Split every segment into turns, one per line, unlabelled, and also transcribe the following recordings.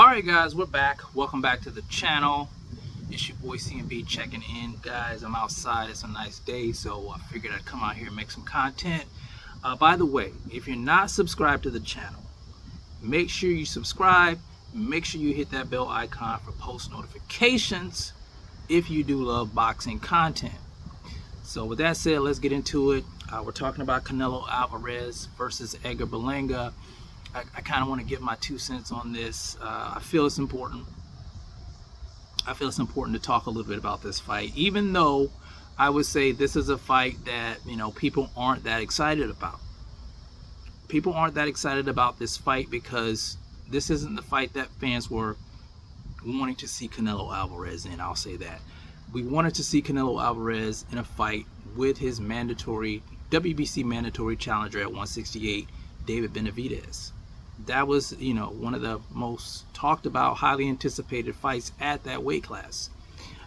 Alright guys, we're back. Welcome back to the channel. It's your boy CMB checking in. Guys, I'm outside. It's a nice day, so I figured I'd come out here and make some content. By the way, if you're not subscribed to the channel, make sure you subscribe. Make sure you hit that bell icon for post notifications if you do love boxing content. So with that said, let's get into it. We're talking about Canelo Alvarez versus Edgar Berlanga. I kind of want to give my 2 cents on this. I feel it's important. I feel it's important to talk a little bit about this fight, even though I would say this is a fight that, people aren't that excited about. People aren't that excited about this fight because this isn't the fight that fans were wanting to see Canelo Alvarez in. I'll say that. We wanted to see Canelo Alvarez in a fight with his WBC mandatory challenger at 168, David Benavidez. That was, one of the most talked about, highly anticipated fights at that weight class.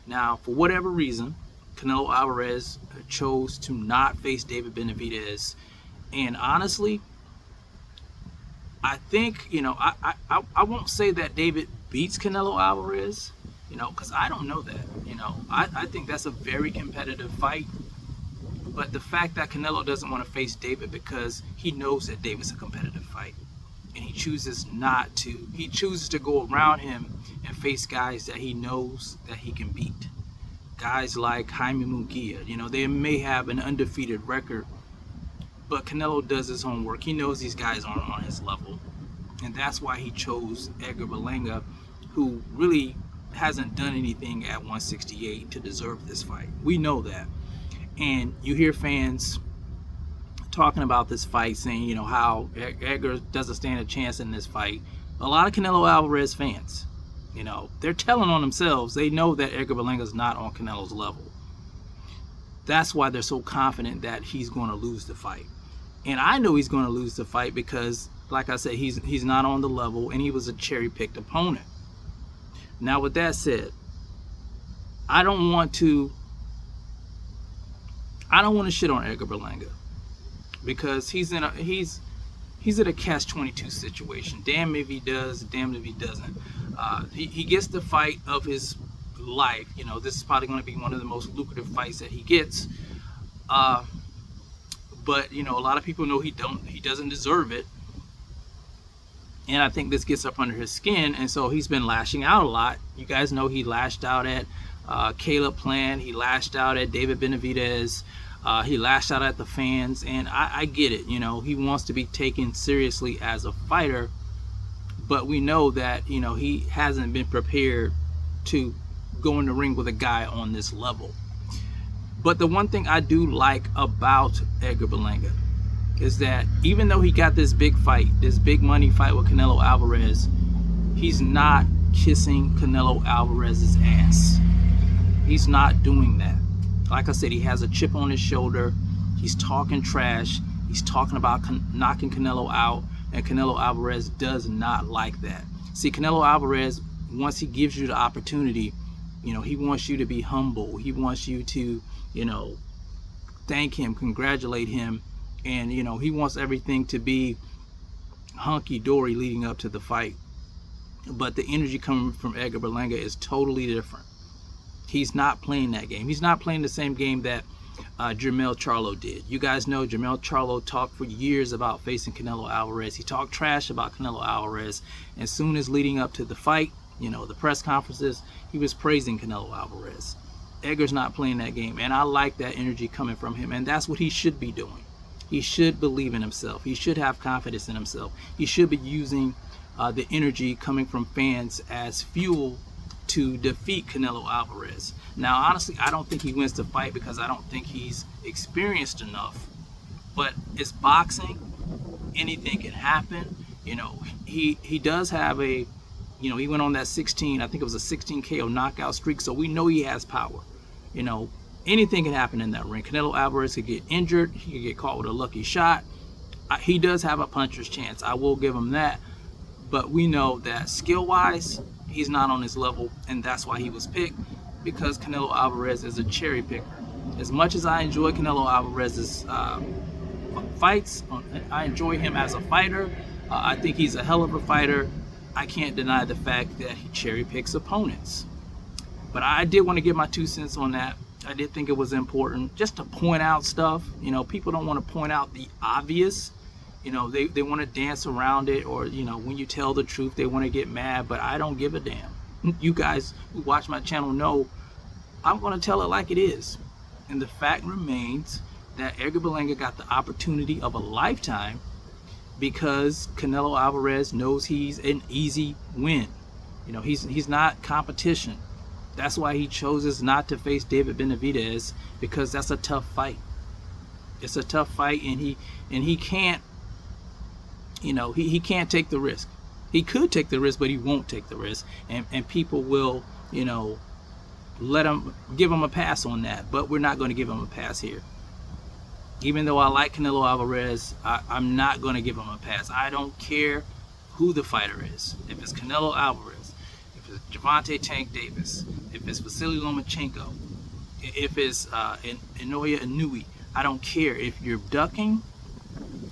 Now, for whatever reason, Canelo Alvarez chose to not face David Benavidez. And honestly, I think, I won't say that David beats Canelo Alvarez, because I don't know that. I think that's a very competitive fight. But the fact that Canelo doesn't want to face David because he knows that David's a competitive fight. And he chooses not to. He chooses to go around him and face guys that he knows that he can beat. Guys like Jaime Munguia. They may have an undefeated record, but Canelo does his homework. He knows these guys aren't on his level. And that's why he chose Edgar Berlanga, who really hasn't done anything at 168 to deserve this fight. We know that. And you hear fans talking about this fight, saying, how Edgar doesn't stand a chance in this fight. A lot of Canelo Alvarez fans, they're telling on themselves. They know that Edgar Berlanga is not on Canelo's level. That's why they're so confident that he's going to lose the fight. And I know he's going to lose the fight because, like I said, he's not on the level, and he was a cherry-picked opponent. Now, with that said, I don't want to shit on Edgar Berlanga, because he's in a catch-22 situation. Damn if he does, damn if he doesn't. He gets the fight of his life. This is probably going to be one of the most lucrative fights that he gets. But a lot of people know he doesn't deserve it. And I think this gets up under his skin, and so he's been lashing out a lot. You guys know he lashed out at Caleb Plant. He lashed out at David Benavidez. He lashed out at the fans, and I get it. He wants to be taken seriously as a fighter, but we know that, he hasn't been prepared to go in the ring with a guy on this level. But the one thing I do like about Edgar Berlanga is that even though he got this big fight, this big money fight with Canelo Alvarez, he's not kissing Canelo Alvarez's ass. He's not doing that. Like I said, he has a chip on his shoulder. He's talking trash. He's talking about knocking Canelo out, and Canelo Alvarez does not like that. See, Canelo Alvarez, once he gives you the opportunity, he wants you to be humble. He wants you to, thank him, congratulate him, and, he wants everything to be hunky-dory leading up to the fight. But the energy coming from Edgar Berlanga is totally different. He's not playing that game. He's not playing the same game that Jermell Charlo did. You guys know Jermell Charlo talked for years about facing Canelo Alvarez. He talked trash about Canelo Alvarez. As soon as leading up to the fight, the press conferences, he was praising Canelo Alvarez. Edgar's not playing that game, and I like that energy coming from him, and that's what he should be doing. He should believe in himself. He should have confidence in himself. He should be using the energy coming from fans as fuel to defeat Canelo Alvarez. Now, honestly, I don't think he wins the fight because I don't think he's experienced enough. But it's boxing. Anything can happen. He does have a, he went on that 16, I think it was a 16 KO knockout streak, so we know he has power. Anything can happen in that ring. Canelo Alvarez could get injured. He could get caught with a lucky shot. He does have a puncher's chance. I will give him that. But we know that skill-wise, he's not on his level, and that's why he was picked, because Canelo Alvarez is a cherry picker. As much as I enjoy Canelo Alvarez's fights, I enjoy him as a fighter. I think he's a hell of a fighter. I can't deny the fact that he cherry picks opponents. But I did want to give my 2 cents on that. I did think it was important just to point out stuff. You know, people don't want to point out the obvious. You know, they want to dance around it, or, you know, when you tell the truth, they want to get mad, but I don't give a damn. You guys who watch my channel know I'm going to tell it like it is. And the fact remains that Edgar Berlanga got the opportunity of a lifetime because Canelo Alvarez knows he's an easy win. You know, he's not competition. That's why he chooses not to face David Benavidez, because that's a tough fight. It's a tough fight, and he can't, you know, he can't take the risk. He could take the risk, but he won't take the risk, and people will, you know, give him a pass on that. But we're not going to give him a pass here. Even though I like Canelo Alvarez, I'm not going to give him a pass. I don't care who the fighter is. If it's Canelo Alvarez, if it's Gervonta Tank Davis, if it's Vasily Lomachenko, if it's Inoue Inoue, I don't care. If you're ducking,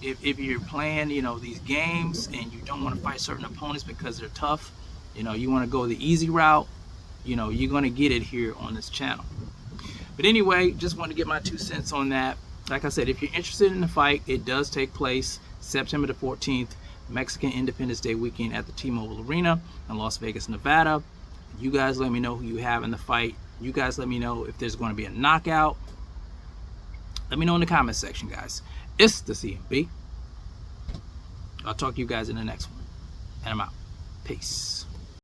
if you're playing, you know, these games and you don't want to fight certain opponents because they're tough, you know, you want to go the easy route, you know, you're going to get it here on this channel. But anyway, just wanted to get my 2 cents on that. Like I said, if you're interested in the fight, it does take place September the 14th, Mexican Independence Day weekend at the T-Mobile Arena in Las Vegas, Nevada. You guys let me know who you have in the fight. You guys let me know if there's going to be a knockout. Let me know in the comment section, guys. It's the CMB. I'll talk to you guys in the next one. And I'm out. Peace.